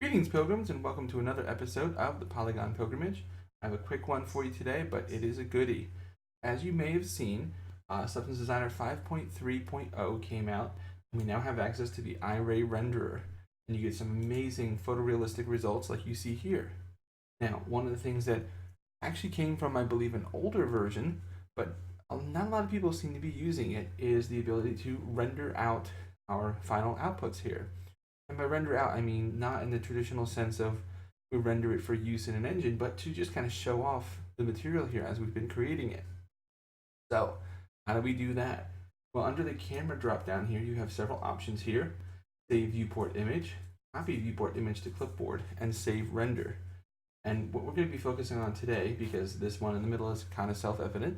Greetings, pilgrims, and welcome to another episode of the Polygon Pilgrimage. I have a quick one for you today, but it is a goodie. As you may have seen, Substance Designer 5.3.0 came out, and we now have access to the iRay renderer, and you get some amazing photorealistic results like you see here. Now, one of the things that actually came from, I believe, an older version, but not a lot of people seem to be using it, is the ability to render out our final outputs here. And by render out, I mean not in the traditional sense of we render it for use in an engine, but to just kind of show off the material here as we've been creating it. So, how do we do that? Well, under the camera drop down here, you have several options here. Save viewport image, copy viewport image to clipboard, and save render. And what we're going to be focusing on today, because this one in the middle is kind of self-evident,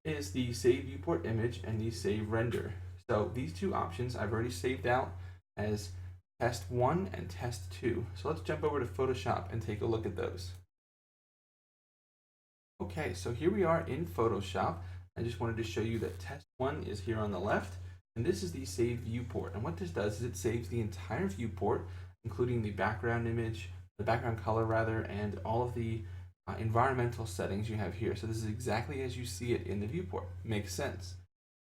is the save viewport image and the save render. So these two options I've already saved out as test 1 and test 2. So let's jump over to Photoshop and take a look at those. Okay, so here we are in Photoshop. I just wanted to show you that test 1 is here on the left, and this is the save viewport. And what this does is it saves the entire viewport, including the background image, the background color rather, and all of the environmental settings you have here. So this is exactly as you see it in the viewport. Makes sense.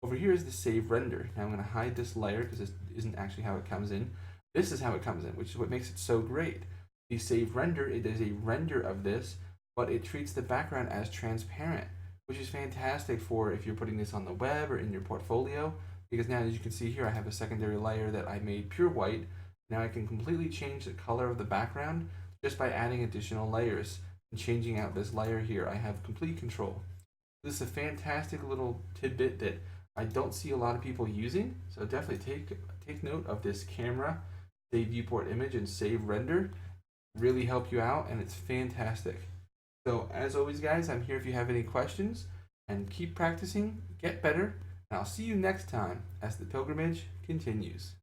Over here is the save render. Now I'm going to hide this layer because this isn't actually how it comes in. This is how it comes in, which is what makes it so great. The save render, it is a render of this, but it treats the background as transparent, which is fantastic for if you're putting this on the web or in your portfolio, because now as you can see here, I have a secondary layer that I made pure white. Now I can completely change the color of the background just by adding additional layers and changing out this layer here. I have complete control. This is a fantastic little tidbit that I don't see a lot of people using, so definitely take note of this camera, save viewport image, and save render. Really help you out, and it's fantastic. So as always, guys, I'm here if you have any questions, and keep practicing, get better, and I'll see you next time as the pilgrimage continues.